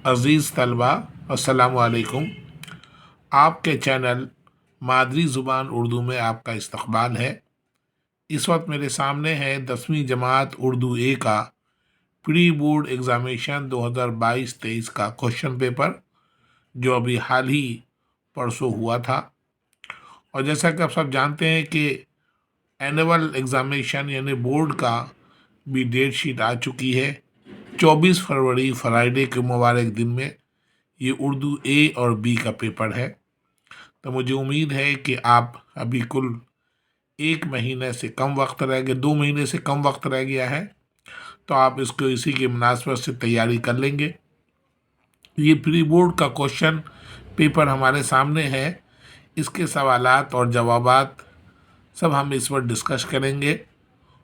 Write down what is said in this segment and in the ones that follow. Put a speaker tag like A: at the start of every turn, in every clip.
A: عزیز طلبہ، السلام علیکم۔ آپ کے چینل مادری زبان اردو میں آپ کا استقبال ہے۔ اس وقت میرے سامنے ہے 10ویں جماعت اردو اے کا پری بورڈ ایگزامیشن 2022-23 کا کوشچن پیپر، جو ابھی حال ہی پرسوں ہوا تھا۔ اور جیسا کہ آپ سب جانتے ہیں کہ اینول ایگزامیشن یعنی بورڈ کا بھی ڈیٹ شیٹ آ چکی ہے۔ 24 فروری فرائیڈے کے مبارک دن میں یہ اردو اے اور بی کا پیپر ہے۔ تو مجھے امید ہے کہ آپ ابھی کل 1 مہینے سے کم وقت رہ گیا، 2 مہینے سے کم وقت رہ گیا ہے، تو آپ اس کو اسی کی مناسبت سے تیاری کر لیں گے۔ یہ پری بورڈ کا کوشچن پیپر ہمارے سامنے ہے۔ اس کے سوالات اور جوابات سب ہم اس وقت ڈسکس کریں گے،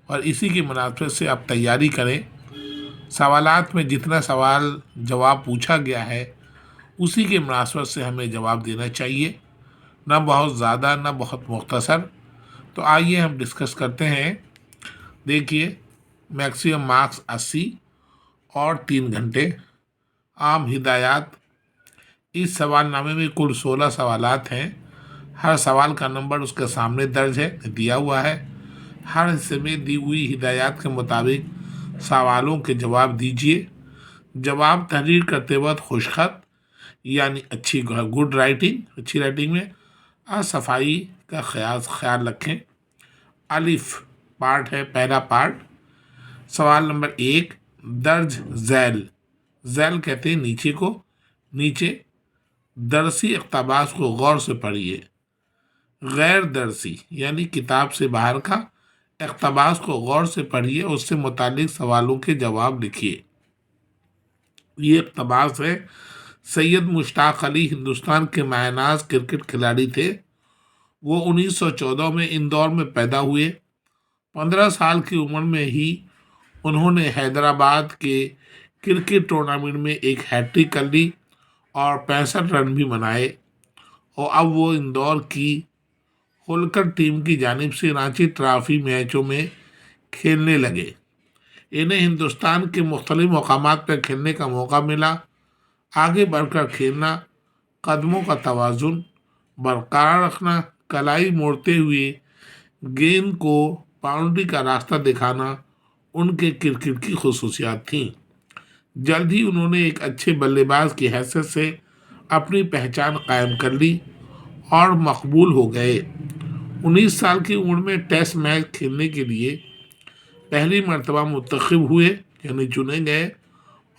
A: اور اسی کی مناسبت سے آپ تیاری کریں۔ سوالات میں جتنا سوال جواب پوچھا گیا ہے اسی کے مناسبت سے ہمیں جواب دینا چاہیے، نہ بہت زیادہ نہ بہت مختصر۔ تو آئیے ہم ڈسکس کرتے ہیں۔ دیکھیے، میکسیمم مارکس 80 اور 3 گھنٹے۔ عام ہدایات۔ اس سوال نامے میں کل 16 سوالات ہیں۔ ہر سوال کا نمبر اس کے سامنے درج ہے، دیا ہوا ہے۔ ہر حصے میں دی ہوئی ہدایات کے مطابق سوالوں کے جواب دیجیے۔ جواب تحریر کرتے وقت خوش خط یعنی اچھی رائٹنگ میں صفائی کا خیال رکھیں۔ الف پارٹ ہے، پہلا پارٹ۔ سوال نمبر 1، درج ذیل کہتے ہیں نیچے کو، نیچے درسی اقتباس کو غور سے پڑھیے۔ غیر درسی یعنی کتاب سے باہر کا اقتباس کو غور سے پڑھیے، اس سے متعلق سوالوں کے جواب لکھیے۔ یہ اقتباس ہے۔ سید مشتاق علی ہندوستان کے مایہ ناز کرکٹ کھلاڑی تھے۔ وہ 1914 میں اندور میں پیدا ہوئے۔ 15 سال کی عمر میں ہی انہوں نے حیدرآباد کے کرکٹ ٹورنامنٹ میں ایک ہیٹرک کر لی اور 65 رن بھی بنائے، اور اب وہ اندور کی ہولکر ٹیم کی جانب سے رانچی ٹرافی میچوں میں کھیلنے لگے۔ انہیں ہندوستان کے مختلف مقامات پر کھیلنے کا موقع ملا۔ آگے بڑھ کر کھیلنا، قدموں کا توازن برقرار رکھنا، کلائی موڑتے ہوئے گیند کو باؤنڈری کا راستہ دکھانا ان کے کرکٹ کی خصوصیات تھیں۔ جلد ہی انہوں نے ایک اچھے بلے باز کی حیثیت سے اپنی پہچان قائم کر لی اور مقبول ہو گئے۔ 19 سال کی عمر میں ٹیسٹ میچ کھیلنے کے لیے پہلی مرتبہ منتخب ہوئے یعنی چنے گئے،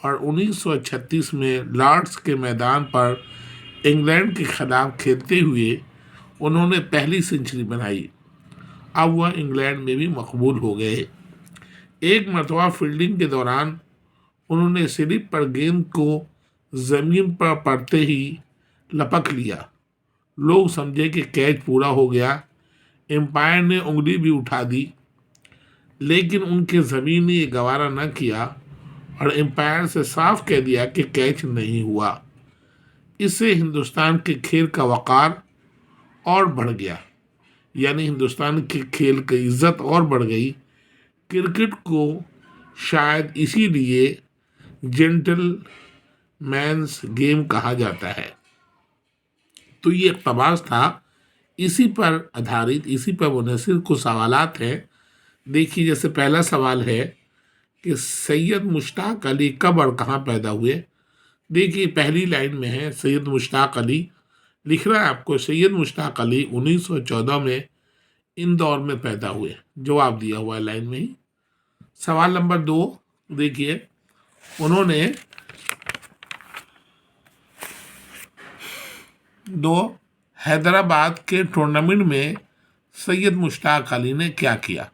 A: اور 1936 میں لارڈس کے میدان پر انگلینڈ کے خلاف کھیلتے ہوئے انہوں نے پہلی سنچری بنائی۔ اب وہ انگلینڈ میں بھی مقبول ہو گئے۔ ایک مرتبہ فیلڈنگ کے دوران انہوں نے سلپ پر گیند کو زمین پر پڑتے ہی لپک لیا۔ لوگ سمجھے کہ کیچ پورا ہو گیا۔ امپائر نے انگلی بھی اٹھا دی، لیکن ان کے زمین نے یہ گوارا نہ کیا اور امپائر سے صاف کہہ دیا کہ کیچ نہیں ہوا۔ اس سے ہندوستان کے کھیل کا وقار اور بڑھ گیا، یعنی ہندوستان کے کھیل کی عزت اور بڑھ گئی۔ کرکٹ کو شاید اسی لیے جینٹل مینز گیم کہا جاتا ہے۔ تو یہ اقتباس تھا، اسی پر آدھارت، اسی پر منحصر کچھ سوالات ہیں۔ دیکھیے، جیسے پہلا سوال ہے کہ سید مشتاق علی کب اور کہاں پیدا ہوئے۔ دیکھیے، پہلی لائن میں ہے سید مشتاق علی، لکھ رہا ہے آپ کو سید مشتاق علی 1914 میں اندور میں پیدا ہوئے، جواب دیا ہوا ہے لائن میں ہی۔ سوال نمبر 2، دیکھیے، انہوں نے حیدرآباد کے ٹورنامنٹ میں سید مشتاق علی نے کیا کیا؟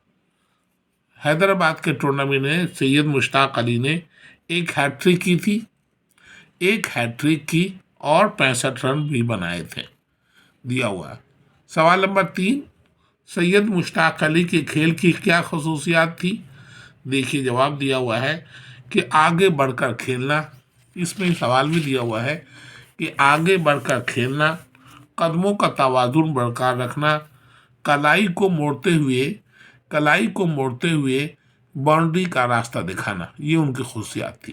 A: حیدرآباد کے ٹورنامنٹ میں سید مشتاق علی نے ایک ہیٹرک کی تھی، اور 65 رن بھی بنائے تھے، دیا ہوا ہے۔ سوال نمبر 3، سید مشتاق علی کے کھیل کی کیا خصوصیات تھی؟ دیکھیے، جواب دیا ہوا ہے کہ آگے بڑھ کر کھیلنا۔ اس میں سوال بھی دیا ہوا ہے کہ آگے بڑھ کر کھیلنا، قدموں کا توازن برقرار رکھنا، کلائی کو موڑتے ہوئے باؤنڈری کا راستہ دکھانا، یہ ان کی خصوصیات تھی۔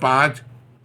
A: 5,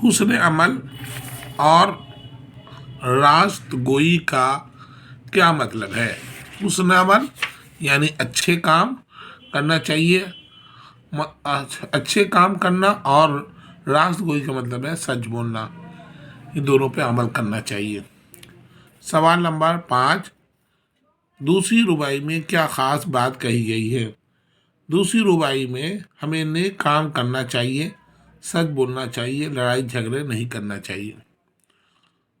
A: حسن عمل اور راست گوئی کا کیا مطلب ہے؟ حسن عمل یعنی اچھے کام کرنا چاہیے، اچھے کام کرنا، اور راست گوئی کا مطلب ہے سچ بولنا، یہ دونوں پہ عمل کرنا چاہیے۔ سوال نمبر 5، دوسری رباعی میں کیا خاص بات کہی گئی ہے؟ دوسری رباعی میں ہمیں نیک کام کرنا چاہیے، سچ بولنا چاہیے، لڑائی جھگڑے نہیں کرنا چاہیے۔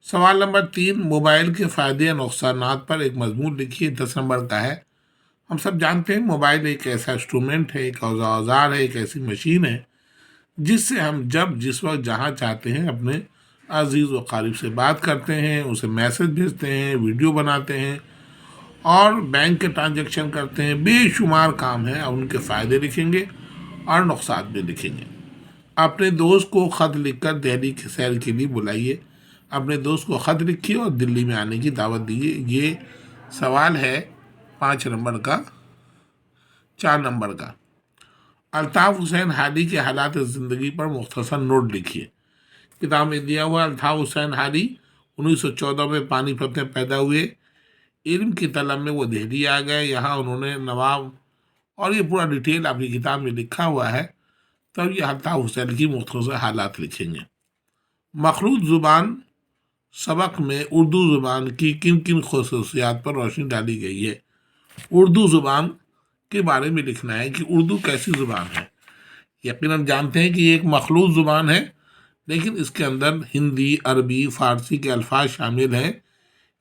A: سوال نمبر 3، موبائل کے فائدے اور نقصانات پر ایک مضمون لکھیے، 10 نمبر کا ہے۔ ہم سب جانتے ہیں موبائل ایک ایسا انسٹرومنٹ ہے، ایک اوزار ہے، ایک ایسی مشین ہے جس سے ہم جب جس وقت جہاں چاہتے ہیں اپنے عزیز و قریب سے بات کرتے ہیں، اسے میسج بھیجتے ہیں، ویڈیو بناتے ہیں اور بینک کے ٹرانزیکشن کرتے ہیں، بے شمار کام ہیں۔ اب ان کے فائدے لکھیں گے اور نقصان بھی لکھیں گے۔ اپنے دوست کو خط لکھ کر دہلی کے سیر کے لیے بلائیے، اپنے دوست کو خط لکھیے اور دلی میں آنے کی دعوت دیجیے۔ یہ سوال ہے 5 نمبر کا، 4 نمبر کا۔ الطاف حسین حادی کے حالات زندگی پر مختصر نوٹ لکھیے۔ کتاب میں دیا ہوا الطاف حسین حادی 1914 میں پانی پت میں پیدا ہوئے، علم کی طلب میں وہ دہلی آ گئے، یہاں انہوں نے نواب، اور یہ پورا ڈیٹیل آپ کی کتاب میں لکھا ہوا ہے، تب یہ الطاف حسین کی مختصر حالات لکھیں گے۔ مخلوط زبان سبق میں اردو زبان کی کن کن خصوصیات پر روشنی ڈالی گئی ہے؟ اردو زبان کے بارے میں لکھنا ہے کہ اردو کیسی زبان ہے۔ یقیناً جانتے ہیں کہ یہ ایک مخلوط زبان ہے، لیکن اس کے اندر ہندی، عربی، فارسی کے الفاظ شامل ہیں۔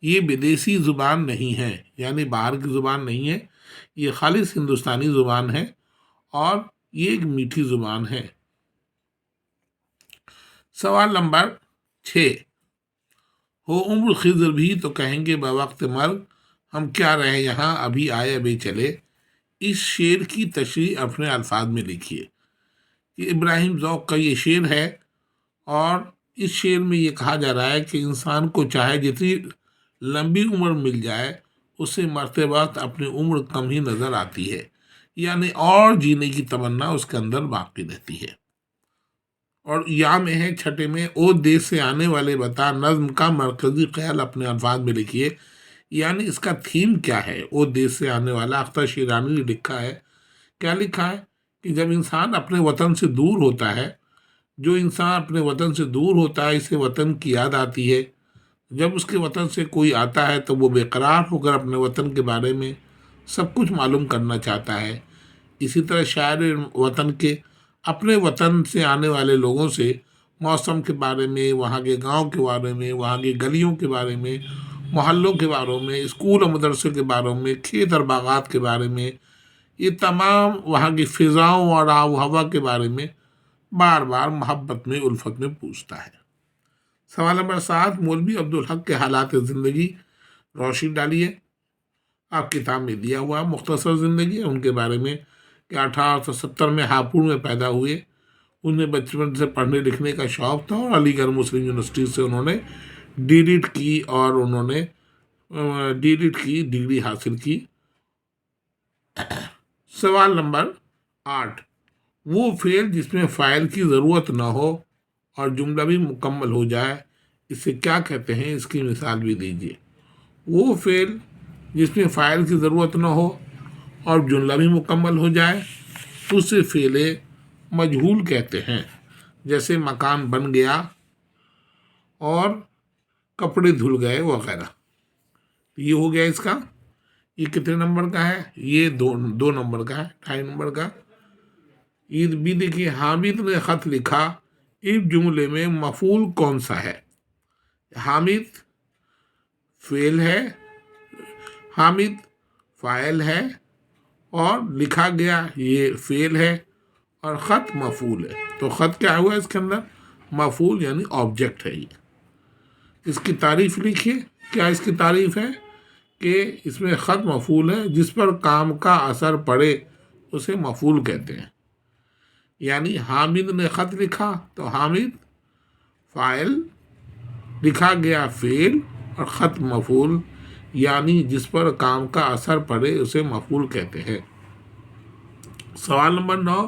A: یہ بدیسی زبان نہیں ہے، یعنی باہر کی زبان نہیں ہے، یہ خالص ہندوستانی زبان ہے اور یہ ایک میٹھی زبان ہے۔ سوال نمبر 6، ہو عمر خضر بھی تو کہیں گے بوقت مرگ، ہم کیا رہے یہاں ابھی آئے ابھی چلے۔ اس شعر کی تشریح اپنے الفاظ میں لکھیے۔ یہ ابراہیم ذوق کا یہ شعر ہے، اور اس شعر میں یہ کہا جا رہا ہے کہ انسان کو چاہے جتنی لمبی عمر مل جائے، اسے مرتے وقت اپنی عمر کم ہی نظر آتی ہے، یعنی اور جینے کی تمنا اس کے اندر باقی رہتی ہے۔ اور یا میں ہے 6 میں، او دیس سے آنے والے بتا، نظم کا مرکزی خیال اپنے الفاظ میں لکھیے، یعنی اس کا تھیم کیا ہے؟ او دیس سے آنے والا، اختر شیرانی نے لکھا ہے۔ کیا لکھا ہے؟ کہ جب انسان اپنے وطن سے دور ہوتا ہے، جو انسان اپنے وطن سے دور ہوتا ہے، اسے وطن کی یاد آتی ہے۔ جب اس کے وطن سے کوئی آتا ہے تو وہ بے قرار ہو کر اپنے وطن کے بارے میں سب کچھ معلوم کرنا چاہتا ہے۔ اسی طرح شاعر وطن کے اپنے وطن سے آنے والے لوگوں سے موسم کے بارے میں، وہاں کے گاؤں کے بارے میں، وہاں کی گلیوں کے بارے میں، محلوں کے بارے میں، اسکول اور مدرسے کے بارے میں، کھیت اور باغات کے بارے میں، یہ تمام وہاں کی فضاؤں اور آب و ہوا کے بارے میں بار بار محبت میں، الفت میں پوچھتا ہے۔ سوال نمبر 7، مولوی عبدالحق کے حالات زندگی روشنی ڈالیے۔ آپ کتاب میں دیا ہوا مختصر زندگی، ان کے بارے میں کہ 1870 میں ہاپوڑ میں پیدا ہوئے، انہیں بچپن سے پڑھنے لکھنے کا شوق تھا، اور علی گڑھ مسلم یونیورسٹی سے انہوں نے ڈی لٹ کی، اور انہوں نے ڈی لٹ کی ڈگری حاصل کی۔ سوال نمبر 8، وہ فعل جس میں فاعل کی ضرورت نہ ہو اور جملہ بھی مکمل ہو جائے، اسے کیا کہتے ہیں؟ اس کی مثال بھی دیجیے۔ وہ فعل جس میں فاعل کی ضرورت نہ ہو اور جملہ بھی مکمل ہو جائے، اسے فعل مجہول کہتے ہیں، جیسے مکان بن گیا اور کپڑے دھل گئے وغیرہ۔ یہ ہو گیا اس کا۔ یہ کتنے نمبر کا ہے؟ یہ 2 نمبر کا ہے، 2.5 نمبر کا۔ عید بھی دیکھیے، حامد نے خط لکھا، اس جملے میں مفعول کون سا ہے؟ حامد فعل ہے، حامد فاعل ہے، اور لکھا گیا یہ فعل ہے، اور خط مفعول ہے۔ تو خط کیا ہوا اس کے اندر؟ مفعول، یعنی آبجیکٹ ہے یہ۔ اس کی تعریف لکھیے۔ کیا اس کی تعریف ہے؟ کہ اس میں خط مفعول ہے، جس پر کام کا اثر پڑے اسے مفعول کہتے ہیں۔ یعنی حامد نے خط لکھا تو حامد فاعل، لکھا گیا فعل، اور خط مفعول، یعنی جس پر کام کا اثر پڑے اسے مفعول کہتے ہیں۔ سوال نمبر 9،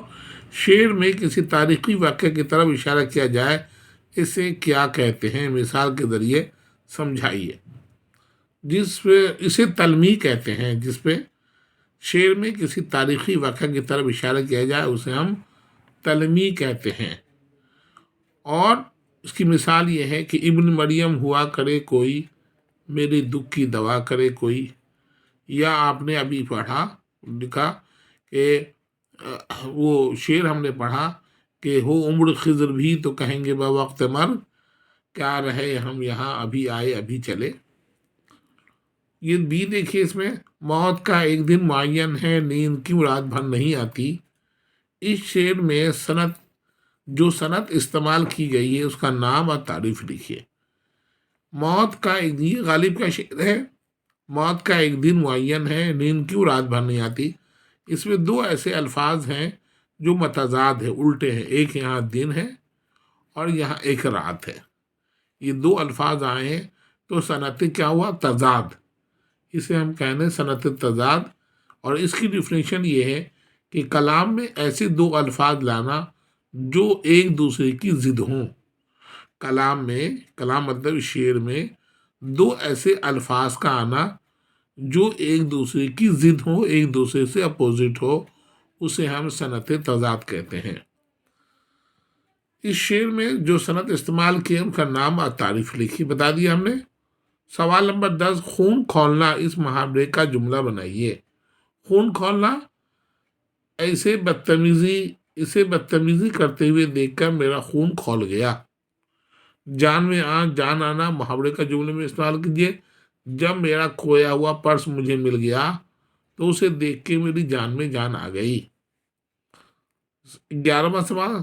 A: شعر میں کسی تاریخی واقعے کی طرف اشارہ کیا جائے اسے کیا کہتے ہیں، مثال کے ذریعے سمجھائیے۔ جس پہ اسے تلمیح کہتے ہیں، جس پہ شعر میں کسی تاریخی واقعہ کی طرف اشارہ کیا جائے اسے ہم تلمیح کہتے ہیں۔ اور اس کی مثال یہ ہے کہ ابن مریم ہوا کرے کوئی، میرے دکھ کی دوا کرے کوئی۔ یا آپ نے ابھی لکھا کہ وہ شعر ہم نے پڑھا کہ ہو عمر خضر بھی تو کہیں گے بوقت مر، کیا رہے ہم یہاں ابھی آئے ابھی چلے۔ یہ بھی دیکھیے، اس میں موت کا ایک دن معین ہے، نیند کیوں رات بھر نہیں آتی۔ اس شعر میں جو صنعت استعمال کی گئی ہے اس کا نام اور تعریف لکھیے۔ موت کا ایک دن، غالب کا شعر ہے، موت کا ایک دن معین ہے، نیند کیوں رات بھر نہیں آتی۔ اس میں دو ایسے الفاظ ہیں جو متضاد ہیں، الٹے ہیں، ایک یہاں دن ہے اور یہاں ایک رات ہے۔ یہ دو الفاظ آئے ہیں تو صنعت کیا ہوا، تضاد، اسے ہم کہنے صنعت تضاد۔ اور اس کی ڈیفینیشن یہ ہے کہ کلام میں ایسے دو الفاظ لانا جو ایک دوسرے کی ضد ہوں۔ کلام مطلب شعر میں دو ایسے الفاظ کا آنا جو ایک دوسرے کی ضد ہو، ایک دوسرے سے اپوزٹ ہو، اسے ہم صنعت تضاد کہتے ہیں۔ اس شعر میں جو صنعت استعمال کی ان کا نام اور تعریف لکھی، بتا دیا ہم نے۔ سوال نمبر 10، خون کھولنا، اس محاورے کا جملہ بنائیے۔ خون کھولنا، اسے بدتمیزی کرتے ہوئے دیکھ کر میرا خون کھول گیا۔ جان میں جان آنا، محاورے کا جملے میں استعمال کیجیے۔ جب میرا کھویا ہوا پرس مجھے مل گیا تو اسے دیکھ کے میری جان میں جان آ گئی۔ 11واں سوال،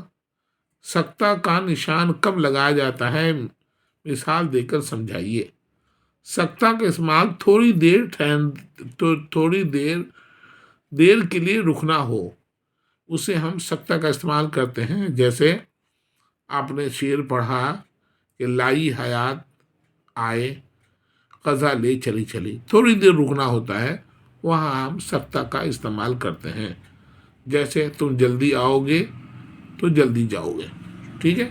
A: سکتہ کا نشان کب لگایا جاتا ہے، مثال دے کر سمجھائیے۔ سکتہ کا استعمال تھوڑی دیر کے لیے رکنا ہو، اسے ہم سکتہ کا استعمال کرتے ہیں۔ جیسے آپ نے شعر پڑھا کہ لائی حیات آئے قضا لے چلی چلی، تھوڑی دیر رکنا ہوتا ہے، وہاں ہم سکتہ کا استعمال کرتے ہیں۔ جیسے تم جلدی آؤ گے تو جلدی جاؤ گے، ٹھیک ہے۔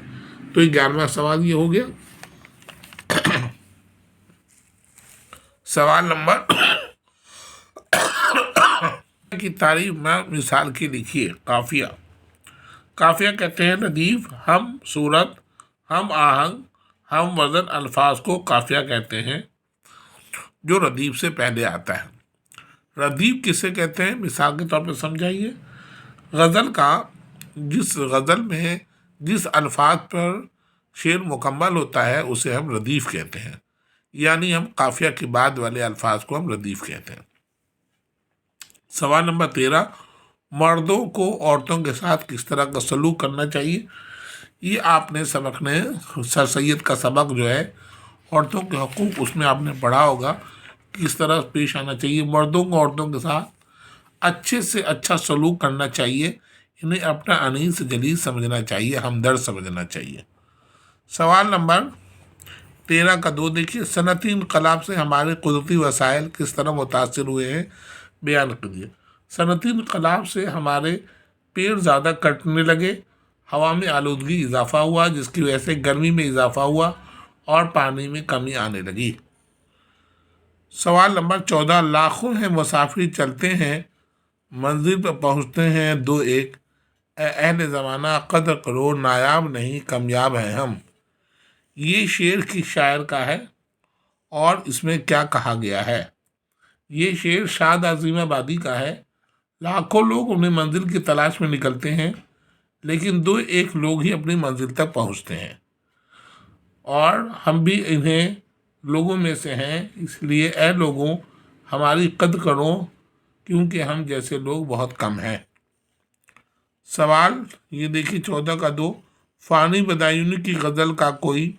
A: تو 11واں سوال یہ ہو گیا۔ سوال نمبر کی تعریف میں مثال کی لکھیے۔ قافیہ، قافیہ کہتے ہیں ردیف، ہم صورت، ہم آہنگ، ہم وزن الفاظ کو قافیہ کہتے ہیں جو ردیف سے پہلے آتا ہے۔ ردیف کسے کہتے ہیں، مثال کے طور پر سمجھائیے۔ غزل جس غزل میں جس الفاظ پر شعر مکمل ہوتا ہے اسے ہم ردیف کہتے ہیں، یعنی ہم قافیہ کے بعد والے الفاظ کو ہم ردیف کہتے ہیں۔ سوال نمبر 13، مردوں کو عورتوں کے ساتھ کس طرح کا سلوک کرنا چاہیے۔ یہ آپ نے سر سید کا سبق جو ہے عورتوں کے حقوق، اس میں آپ نے پڑھا ہوگا کس طرح پیش آنا چاہیے۔ مردوں کو عورتوں کے ساتھ اچھے سے اچھا سلوک کرنا چاہیے، انہیں اپنا انیس جلیس سمجھنا چاہیے، ہمدرد سمجھنا چاہیے۔ سوال نمبر 13 کا 2 دیکھیے، صنعتی انقلاب سے ہمارے قدرتی وسائل کس طرح متاثر ہوئے ہیں، بیان کیجیے۔ صنعتی انقلاب سے ہمارے پیڑ زیادہ کٹنے لگے، ہوا میں آلودگی اضافہ ہوا، جس کی وجہ سے گرمی میں اضافہ ہوا اور پانی میں کمی آنے لگی۔ سوال نمبر 14، لاکھوں ہیں مسافر چلتے ہیں، منزل پر پہنچتے ہیں دو ایک، اے اہل زمانہ قدر کرو، نایاب نہیں کامیاب ہیں ہم۔ یہ شعر کس شاعر کا ہے اور اس میں کیا کہا گیا ہے؟ یہ شعر شاد عظیم آبادی کا ہے۔ لاکھوں لوگ اپنی منزل کی تلاش میں نکلتے ہیں لیکن دو ایک لوگ ہی اپنی منزل تک پہنچتے ہیں، اور ہم بھی انہیں لوگوں میں سے ہیں، اس لیے اے لوگوں ہماری قدر کرو کیونکہ ہم جیسے لوگ بہت کم ہیں۔ سوال یہ دیکھیے 14 کا 2، فانی بدایونی کی غزل کا کوئی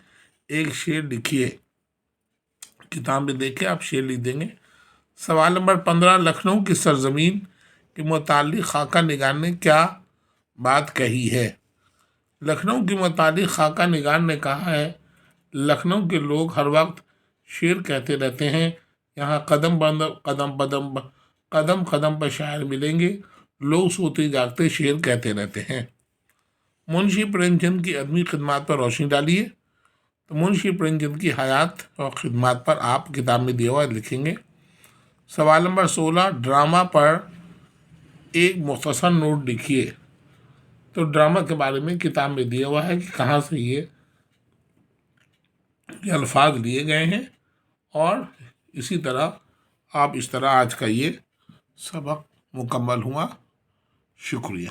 A: ایک شعر لکھیے۔ کتاب میں دیکھیں آپ شعر لکھ دیں گے۔ سوال نمبر 15، لکھنؤ کی سرزمین کے متعلق خاکہ نگار نے کیا بات کہی ہے؟ لکھنؤ کے متعلق خاکہ نگار نے کہا ہے، لکھنؤ کے لوگ ہر وقت شعر کہتے رہتے ہیں، یہاں قدم قدم پر شاعر ملیں گے، لوگ سوتے جاگتے شعر کہتے رہتے ہیں۔ منشی پریم چند کی ادبی خدمات پر روشنی ڈالیے۔ تو منشی پریم چند کی حیات اور خدمات پر آپ کتاب میں دیا ہوا لکھیں گے۔ سوال نمبر 16، ڈرامہ پر ایک مختصر نوٹ لکھیے۔ تو ڈرامہ کے بارے میں کتاب میں دیا ہوا ہے کہ کہاں سے یہ الفاظ لیے گئے ہیں، اور اسی طرح آپ اس طرح آج کا یہ سبق مکمل ہوا۔ شکریہ۔